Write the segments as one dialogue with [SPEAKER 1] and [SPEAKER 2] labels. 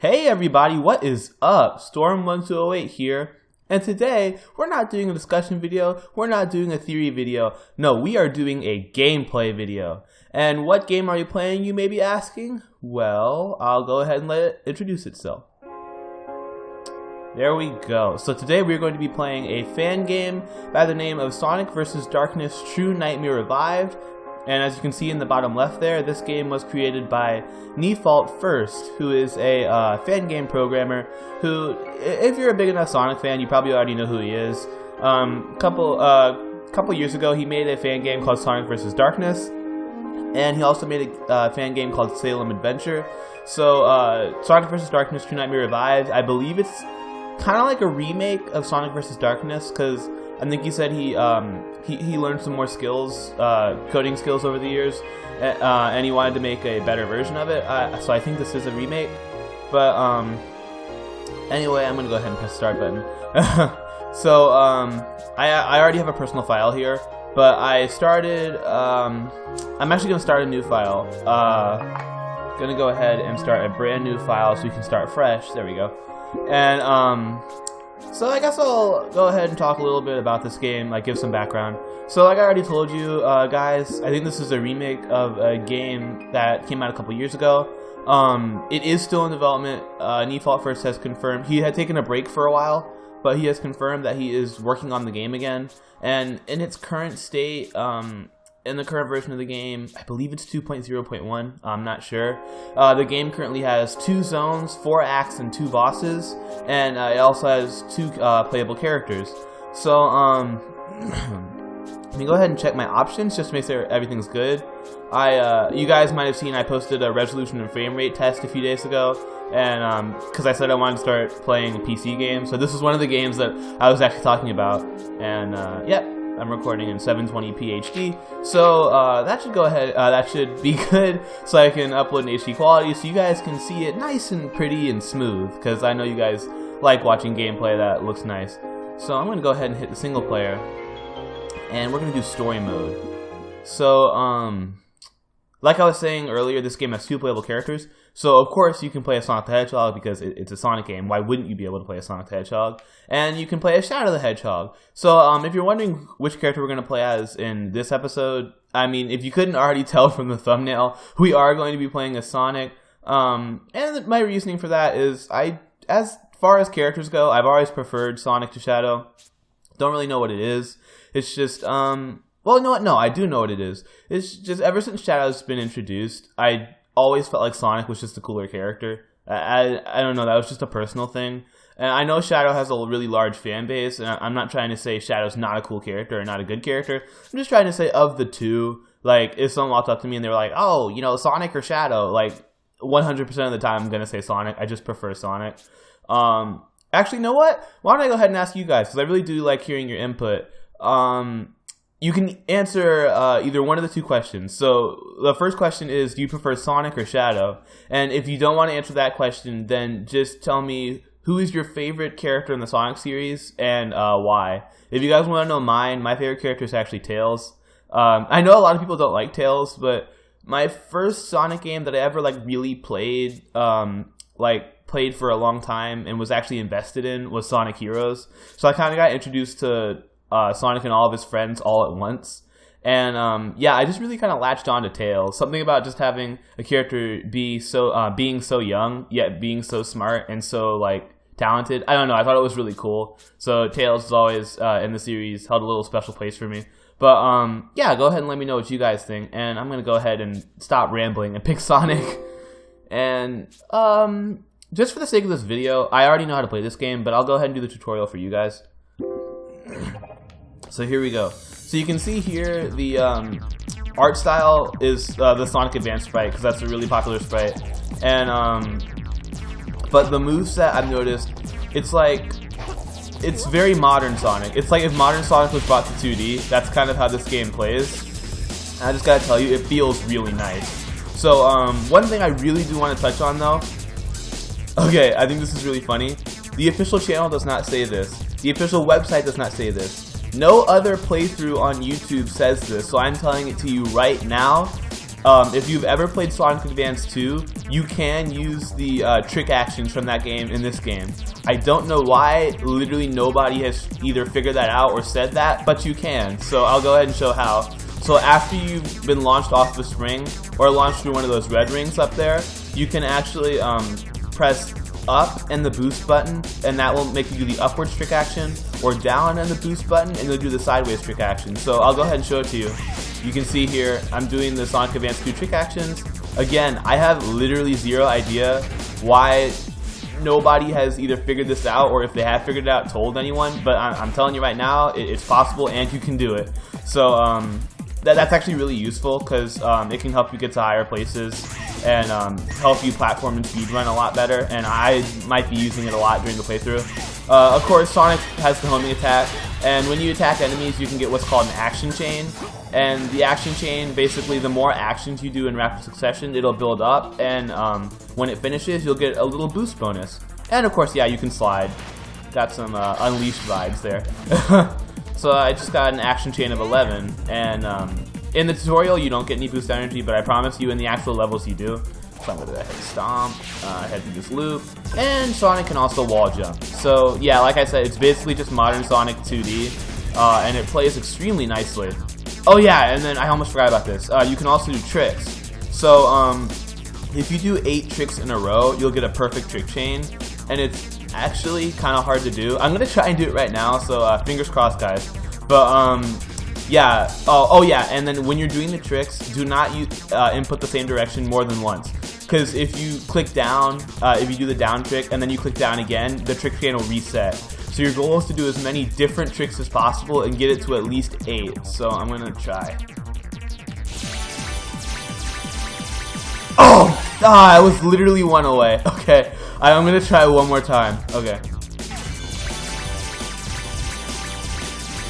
[SPEAKER 1] Hey everybody, what is up? Storm1208 here, and today we're not doing a discussion video, we're not doing a theory video, no, we are doing a gameplay video. And what game are you playing, you may be asking? Well, I'll go ahead and let it introduce itself. There we go. So today we're going to be playing a fan game by the name of Sonic vs. Darkness True Nightmare Revived. And as you can see in the bottom left there, this game was created by NightLight, who is a fan game programmer who, if you're a big enough Sonic fan, you probably already know who he is. Couple years ago, he made a fan game called Sonic vs. Darkness, and he also made a fan game called Salem Adventure. So Sonic vs. Darkness True Nightmare Revived, I believe it's kind of like a remake of Sonic vs. Darkness, because I think he said he learned some more skills, coding skills over the years, and he wanted to make a better version of it. So I think this is a remake. But anyway, I'm gonna go ahead and press the start button. So I already have a personal file here, but I started. I'm actually gonna start a new file. Gonna go ahead and start a brand new file so we can start fresh. There we go. And so I guess I'll go ahead and talk a little bit about this game, like give some background. So like I already told you guys, I think this is a remake of a game that came out a couple years ago. It is still in development. NightLight has confirmed, he had taken a break for a while, but he has confirmed that he is working on the game again. And in its current state, in the current version of the game, I believe it's 2.0.1, I'm not sure. The game currently has 2 zones, 4 acts, and 2 bosses, and it also has 2 playable characters. So, let me go ahead and check my options just to make sure everything's good. You guys might have seen I posted a resolution and frame rate test a few days ago, and because I said I wanted to start playing a PC game, so this is one of the games that I was actually talking about, and yeah. I'm recording in 720p HD, so that should go ahead. That should be good, so I can upload in HD quality, so you guys can see it nice and pretty and smooth. Because I know you guys like watching gameplay that looks nice. So I'm gonna go ahead and hit the single player, and we're gonna do story mode. So like I was saying earlier, this game has 2 playable characters. So of course you can play a Sonic the Hedgehog because it's a Sonic game. Why wouldn't you be able to play a Sonic the Hedgehog? And you can play a Shadow the Hedgehog. So if you're wondering which character we're going to play as in this episode, I mean, if you couldn't already tell from the thumbnail, we are going to be playing as Sonic. And my reasoning for that is, as far as characters go, I've always preferred Sonic to Shadow. Don't really know what it is. It's just, well, you know what? No, I do know what it is. It's just ever since Shadow's been introduced, I always felt like Sonic was just a cooler character. I don't know, that was just a personal thing. And I know Shadow has a really large fan base, and I'm not trying to say Shadow's not a cool character or not a good character. I'm just trying to say of the two, like, if someone walked up to me and they were like, oh, you know, Sonic or Shadow, like, 100% of the time I'm going to say Sonic. I just prefer Sonic. Actually, you know what? Why don't I go ahead and ask you guys, because I really do like hearing your input. You can answer either one of the 2 questions. So the first question is, do you prefer Sonic or Shadow? And if you don't want to answer that question, then just tell me who is your favorite character in the Sonic series and why. If you guys want to know mine, my favorite character is actually Tails. I know a lot of people don't like Tails, but my first Sonic game that I ever really played, played for a long time and was actually invested in was Sonic Heroes. So I kind of got introduced to Sonic and all of his friends all at once, and yeah, I just really kind of latched on to Tails. Something about just having a character be so being so young yet being so smart and so talented. I don't know, I thought it was really cool. So Tails is always in the series held a little special place for me. But yeah, go ahead and let me know what you guys think, and I'm gonna go ahead and stop rambling and pick Sonic. And just for the sake of this video, I already know how to play this game, but I'll go ahead and do the tutorial for you guys. So here we go. So you can see here the art style is the Sonic Advance sprite, because that's a really popular sprite. And but the moveset, I've noticed, it's very modern Sonic. It's like if modern Sonic was brought to 2D, that's kind of how this game plays. And I just gotta tell you, it feels really nice. So one thing I really do want to touch on though, okay, I think this is really funny. The official channel does not say this. The official website does not say this. No other playthrough on YouTube says this, so I'm telling it to you right now. if you've ever played Sonic Advance 2, you can use the trick actions from that game in this game. I don't know why, literally nobody has either figured that out or said that, but you can. So I'll go ahead and show how. So after you've been launched off the spring, or launched through one of those red rings up there, you can actually press up and the boost button, and that will make you do the upwards trick action, or down and the boost button, and you'll do the sideways trick action. So I'll go ahead and show it to you. You can see here, I'm doing the Sonic Advance 2 trick actions. Again, I have literally zero idea why nobody has either figured this out, or if they have figured it out, told anyone, but I'm telling you right now, it's possible and you can do it. So that's actually really useful, because it can help you get to higher places and help you platform and speedrun a lot better, and I might be using it a lot during the playthrough. Of course, Sonic has the homing attack, and when you attack enemies, you can get what's called an action chain. And the action chain, basically, the more actions you do in rapid succession, it'll build up, and when it finishes, you'll get a little boost bonus. And of course, yeah, you can slide. Got some Unleashed vibes there. So I just got an action chain of 11, and in the tutorial, you don't get any boost energy, but I promise you in the actual levels you do. So I'm gonna head stomp, head through this loop, and Sonic can also wall jump. So yeah, like I said, it's basically just modern Sonic 2D, and it plays extremely nicely. Oh yeah, and then I almost forgot about this. You can also do tricks. So if you do 8 tricks in a row, you'll get a perfect trick chain, and it's actually kind of hard to do. I'm gonna try and do it right now, so fingers crossed, guys. But yeah. Oh yeah, and then when you're doing the tricks, do not input the same direction more than once. Because if you click down, if you do the down trick and then you click down again, the trick chain will reset. So your goal is to do as many different tricks as possible and get it to at least 8. So I'm gonna try. Oh! I was literally 1 away. Okay, I'm gonna try one more time. Okay.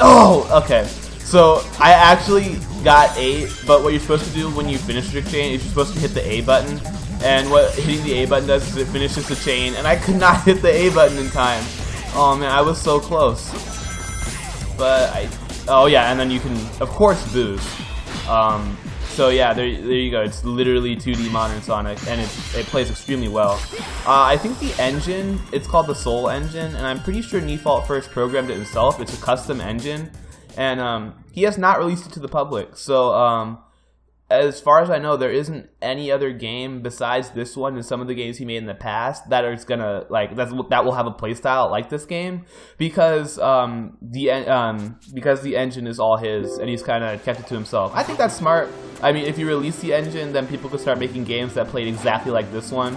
[SPEAKER 1] Oh! Okay. So I actually got 8, but what you're supposed to do when you finish the trick chain is you're supposed to hit the A button. And what hitting the A button does is it finishes the chain, and I could not hit the A button in time. Oh man, I was so close. But oh yeah, and then you can, of course, boost. So yeah, there you go. It's literally 2D modern Sonic, and it plays extremely well. I think the engine, it's called the Soul engine, and I'm pretty sure Default first programmed it himself. It's a custom engine, and he has not released it to the public. So as far as I know, there isn't any other game besides this one and some of the games he made in the past that is gonna that will have a playstyle like this game, because the engine is all his and he's kind of kept it to himself. I think that's smart. I mean, if you release the engine, then people could start making games that played exactly like this one.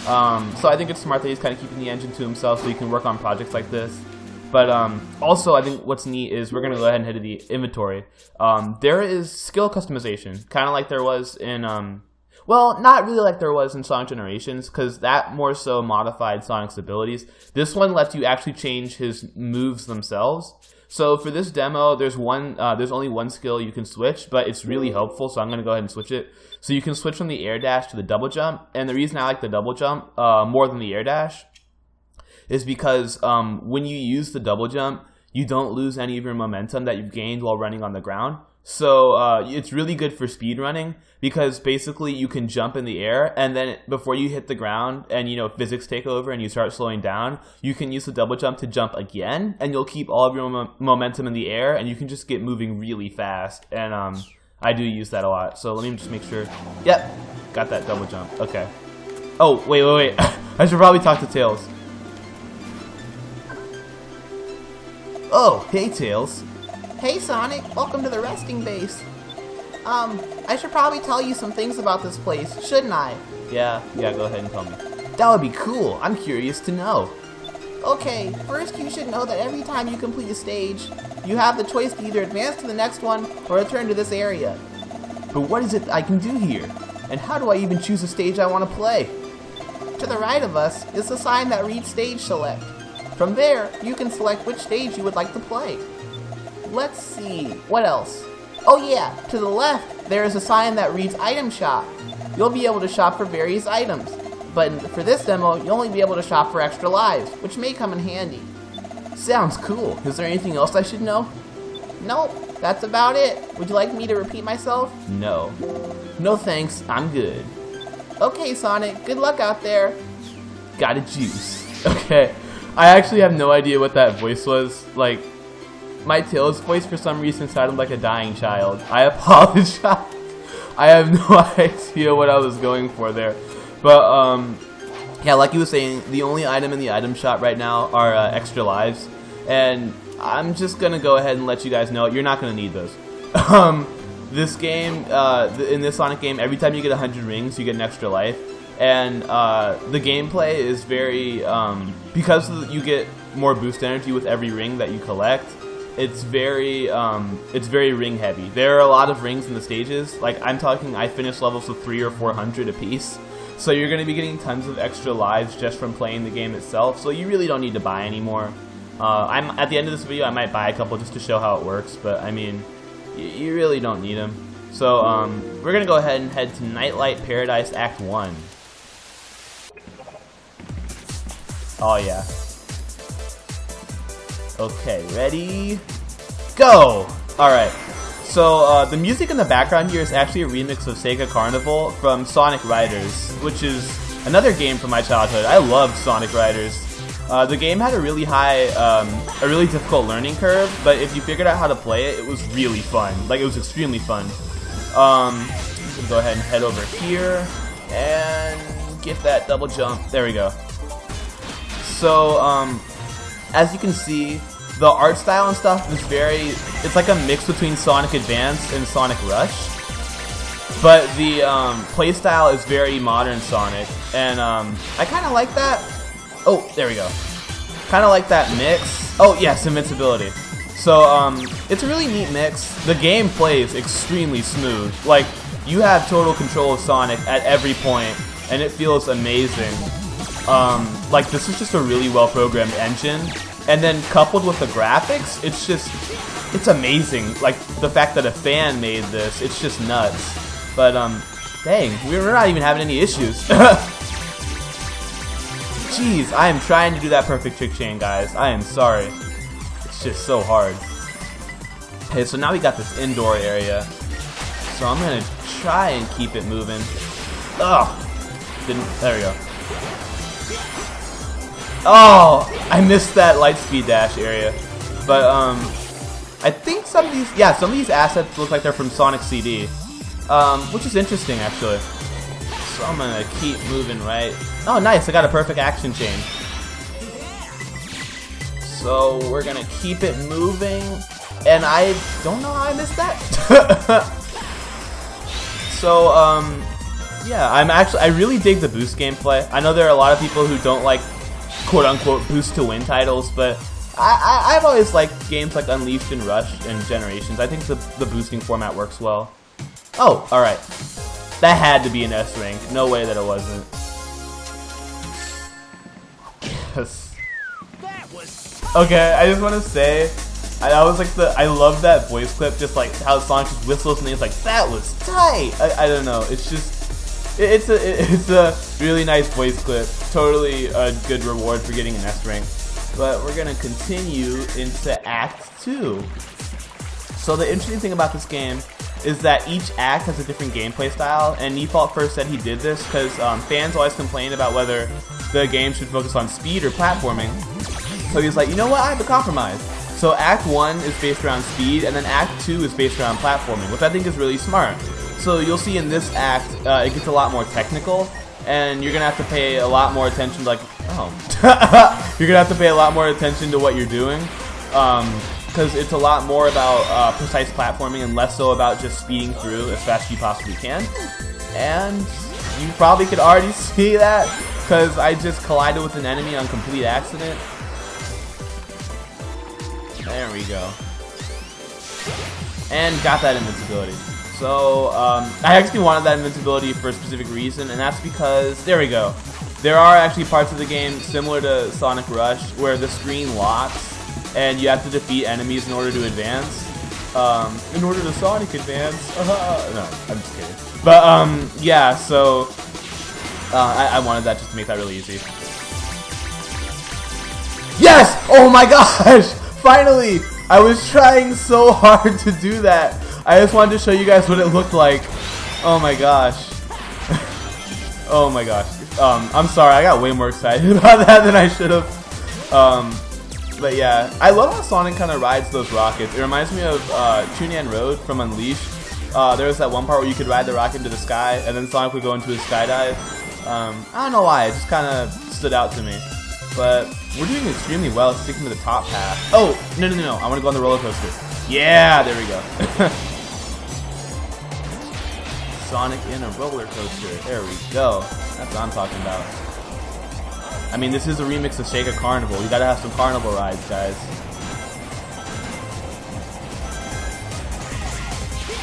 [SPEAKER 1] So I think it's smart that he's kind of keeping the engine to himself so he can work on projects like this. But also, I think what's neat is we're going to go ahead and head to the inventory. There is skill customization, kind of like there was in, well, not really like there was in Sonic Generations, because that more so modified Sonic's abilities. This one lets you actually change his moves themselves. So for this demo, there's only one skill you can switch, but it's really helpful, so I'm going to go ahead and switch it. So you can switch from the air dash to the double jump, and the reason I like the double jump more than the air dash is because when you use the double jump, you don't lose any of your momentum that you've gained while running on the ground. So it's really good for speed running, because basically you can jump in the air, and then before you hit the ground and physics take over and you start slowing down, you can use the double jump to jump again, and you'll keep all of your momentum in the air, and you can just get moving really fast. And I do use that a lot. So let me just make sure. Yep, got that double jump. Okay. Oh wait. I should probably talk to Tails. Oh, hey Tails.
[SPEAKER 2] Hey Sonic, welcome to the resting base. I should probably tell you some things about this place, shouldn't I?
[SPEAKER 1] Yeah, go ahead and tell me. That would be cool. I'm curious to know.
[SPEAKER 2] Okay, first you should know that every time you complete a stage, you have the choice to either advance to the next one or return to this area.
[SPEAKER 1] But what is it I can do here? And how do I even choose a stage I want to play?
[SPEAKER 2] To the right of us is the sign that reads Stage Select. From there, you can select which stage you would like to play. Let's see, what else? Oh yeah, to the left, there is a sign that reads Item Shop. You'll be able to shop for various items, but for this demo, you'll only be able to shop for extra lives, which may come in handy.
[SPEAKER 1] Sounds cool. Is there anything else I should know?
[SPEAKER 2] Nope, That's about it. Would you like me to repeat myself?
[SPEAKER 1] No. No thanks, I'm good.
[SPEAKER 2] Okay, Sonic, good luck out there.
[SPEAKER 1] Got a juice. Okay. I actually have no idea what that voice was. Like, my Tails voice for some reason sounded like a dying child. I apologize. I have no idea what I was going for there. But, yeah, like you was saying, the only item in the item shop right now are extra lives. And I'm just gonna go ahead and let you guys know, you're not gonna need those. This game, in this Sonic game, every time you get 100 rings, you get an extra life. And the gameplay is very, because you get more boost energy with every ring that you collect, it's very ring heavy. There are a lot of rings in the stages. Like, I'm talking, I finished levels with 300 or 400 apiece. So you're going to be getting tons of extra lives just from playing the game itself. So you really don't need to buy any more. I'm at the end of this video, I might buy a couple just to show how it works. But I mean, you really don't need them. So we're going to go ahead and head to NightLight Paradise Act 1. Oh yeah. Okay, ready? Go! Alright. So, the music in the background here is actually a remix of Sega Carnival from Sonic Riders, which is another game from my childhood. I loved Sonic Riders. The game had a really a really difficult learning curve, but if you figured out how to play it, it was really fun. Like, it was extremely fun. I'm gonna go ahead and head over here and get that double jump. There we go. So, as you can see, the art style and stuff is it's like a mix between Sonic Advance and Sonic Rush. But the play style is very modern Sonic, and I kind of like that. Oh, there we go. Kind of like that mix. Oh, yes, invincibility. So, it's a really neat mix. The game plays extremely smooth. Like, you have total control of Sonic at every point, and it feels amazing. Like, this is just a really well-programmed engine. And then coupled with the graphics, it's amazing. Like, the fact that a fan made this, it's just nuts. But, dang, we're not even having any issues. Jeez, I am trying to do that perfect trick chain, guys. I am sorry. It's just so hard. Okay, so now we got this indoor area. So I'm gonna try and keep it moving. Ugh! There we go. Oh, I missed that light speed dash area. But I think some of these assets look like they're from Sonic CD, which is interesting actually. So I'm gonna keep moving right. Oh, nice! I got a perfect action chain. So we're gonna keep it moving, and I don't know how I missed that. So yeah, I really dig the boost gameplay. I know there are a lot of people who don't like quote-unquote boost-to-win titles, but I've always liked games like Unleashed and Rush and Generations. I think the boosting format works well. Oh, alright. That had to be an S rank. No way that it wasn't. Yes. Okay, I just want to say, I love that voice clip, just like how Sonic just whistles and he's like, that was tight! I don't know, it's just... It's a really nice voice clip. Totally a good reward for getting an S rank. But we're gonna continue into Act 2. So the interesting thing about this game is that each act has a different gameplay style, and Default first said he did this because fans always complain about whether the game should focus on speed or platforming. So he's like, you know what, I have a compromise. So Act 1 is based around speed, and then Act 2 is based around platforming, which I think is really smart. So you'll see in this act, it gets a lot more technical, and you're gonna have to pay a lot more attention to, like, you're gonna have to pay a lot more attention to what you're doing, because it's a lot more about precise platforming and less so about just speeding through as fast as you possibly can. And you probably could already see that, because I just collided with an enemy on complete accident. There we go. And got that invincibility. So, I actually wanted that invincibility for a specific reason, and that's because, there we go. There are actually parts of the game similar to Sonic Rush where the screen locks and you have to defeat enemies in order to advance. In order to Sonic advance. No, I'm just kidding. But, yeah, so, I wanted that just to make that really easy. Yes! Oh my gosh! Finally! I was trying so hard to do that. I just wanted to show you guys what it looked like. Oh my gosh. Oh my gosh. I'm sorry, I got way more excited about that than I should have. But yeah, I love how Sonic kind of rides those rockets. It reminds me of T.N.R Road from Unleashed. There was that one part where you could ride the rocket into the sky, and then Sonic would go into a skydive. I don't know why, it just kind of stood out to me. But we're doing extremely well, sticking to the top path. Oh, no, I want to go on the roller coaster. Yeah, there we go. Sonic in a roller coaster. There we go. That's what I'm talking about. I mean, this is a remix of Shake a Carnival. You gotta have some carnival rides, guys.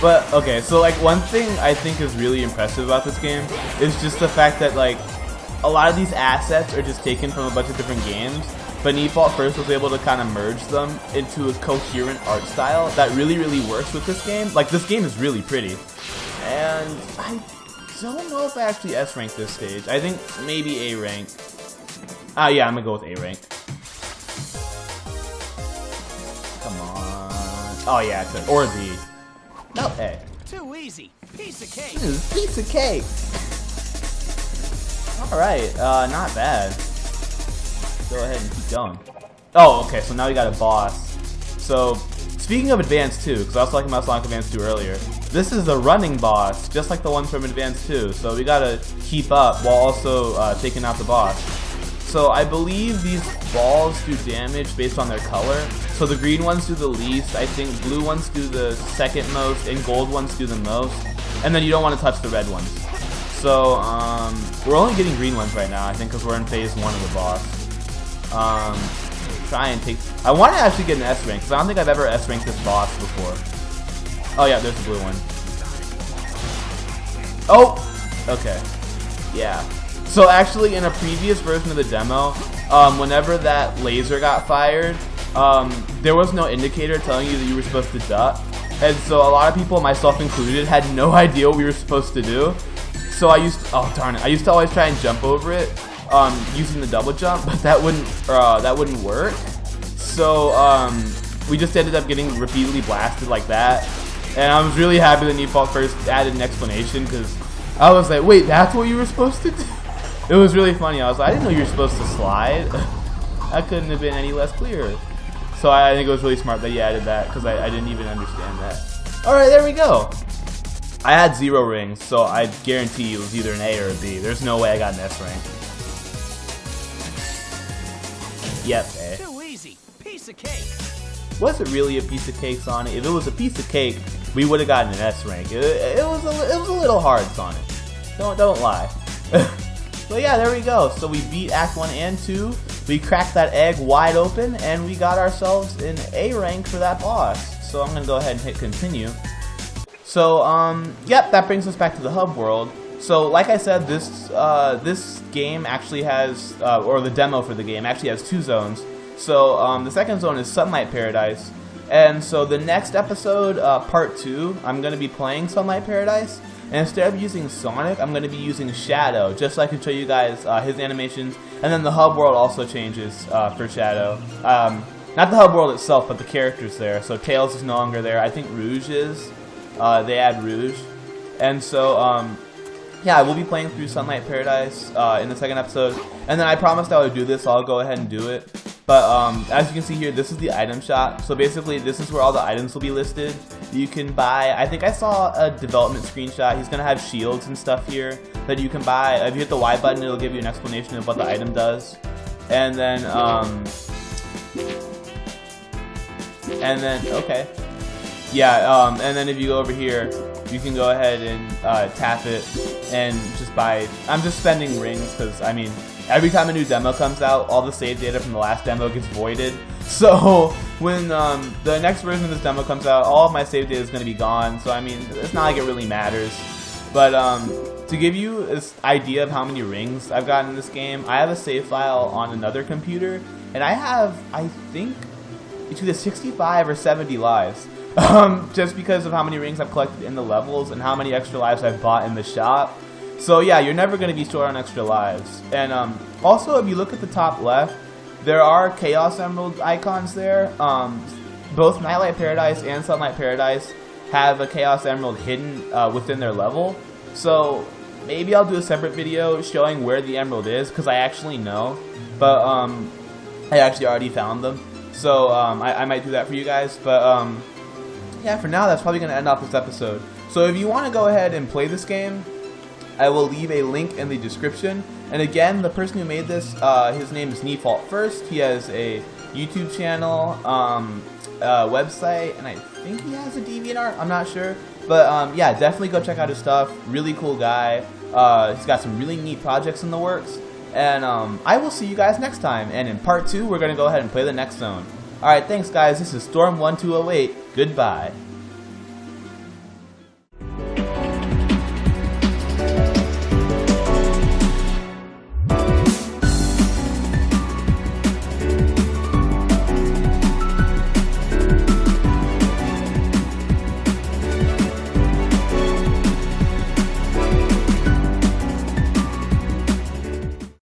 [SPEAKER 1] But, okay, so, like, one thing I think is really impressive about this game is just the fact that, like, a lot of these assets are just taken from a bunch of different games, but Default First was able to kind of merge them into a coherent art style that really, really works with this game. Like, this game is really pretty. And I don't know if I actually S-rank this stage. I think maybe A-rank. Yeah, I'm gonna go with A-rank. Come on. Oh, yeah, it's or D. No, A.
[SPEAKER 3] Too easy. Piece of cake.
[SPEAKER 2] Piece of cake.
[SPEAKER 1] Alright, not bad. Go ahead and keep going. Oh, okay, so now we got a boss. So, speaking of Advance 2, because I was talking about Sonic Advance 2 earlier, this is a running boss, just like the one from Advance 2, so we gotta keep up while also taking out the boss. So I believe these balls do damage based on their color. So the green ones do the least, I think blue ones do the second most, and gold ones do the most. And then you don't want to touch the red ones. So we're only getting green ones right now, I think, because we're in phase 1 of the boss. Try and take... I want to actually get an S rank, because I don't think I've ever S ranked this boss before. Oh yeah, there's the blue one. Oh! Okay. Yeah. So actually, in a previous version of the demo, whenever that laser got fired, there was no indicator telling you that you were supposed to duck. And so a lot of people, myself included, had no idea what we were supposed to do. So I used to, oh darn it, I used to always try and jump over it using the double jump, but that wouldn't work. So we just ended up getting repeatedly blasted like that. And I was really happy that Default First added an explanation, because I was like, wait, that's what you were supposed to do? It was really funny. I was like, I didn't know you were supposed to slide. That couldn't have been any less clear. So I think it was really smart that you added that, because I didn't even understand that. Alright, there we go. I had 0 rings, so I guarantee it was either an A or a B. There's no way I got an S rank. Yep, A.
[SPEAKER 3] Too easy. Piece of cake.
[SPEAKER 1] Was it really a piece of cake, Sonic? If it was a piece of cake, we would have gotten an S rank. It was a little hard, Sonic. Don't lie. So yeah, there we go. So we beat Act 1 and 2. We cracked that egg wide open, and we got ourselves an A rank for that boss. So I'm gonna go ahead and hit continue. So yep, that brings us back to the hub world. So like I said, this game actually has, or the demo for the game actually has 2 zones. So the second zone is Sunlight Paradise, and so the next episode, part 2, I'm gonna be playing Sunlight Paradise. And instead of using Sonic, I'm going to be using Shadow, just so I can show you guys his animations. And then the hub world also changes for Shadow. Not the hub world itself, but the characters there. So Tails is no longer there. I think Rouge is. They add Rouge. And so, yeah, I will be playing through Sunlight Paradise in the second episode. And then I promised I would do this, so I'll go ahead and do it. But as you can see here, this is the item shop. So basically, this is where all the items will be listed. You can buy, I think I saw a development screenshot. He's going to have shields and stuff here that you can buy. If you hit the Y button, it'll give you an explanation of what the item does. And then, okay. Yeah, and then if you go over here, you can go ahead and tap it and just buy. I'm just spending rings because, I mean, every time a new demo comes out, all the save data from the last demo gets voided. So when the next version of this demo comes out, all of my save data is going to be gone. So I mean, it's not like it really matters. But to give you this idea of how many rings I've gotten in this game, I have a save file on another computer, and I have, I think, it's either 65 or 70 lives. Just because of how many rings I've collected in the levels and how many extra lives I've bought in the shop. So yeah, you're never going to be short on extra lives. And also, if you look at the top left, there are Chaos Emerald icons there. both Nightlight Paradise and Sunlight Paradise have a Chaos Emerald hidden within their level. So maybe I'll do a separate video showing where the emerald is, because I actually know, but I actually already found them. So I might do that for you guys. But yeah, for now that's probably going to end off this episode. So if you want to go ahead and play this game, I will leave a link in the description. And again, the person who made this, his name is NeFaultFirst. He has a YouTube channel, website, and I think he has a DeviantArt. I'm not sure. But yeah, definitely go check out his stuff. Really cool guy. He's got some really neat projects in the works. And I will see you guys next time. And in part 2, we're going to go ahead and play the next zone. Alright, thanks guys. This is Storm1208. Goodbye.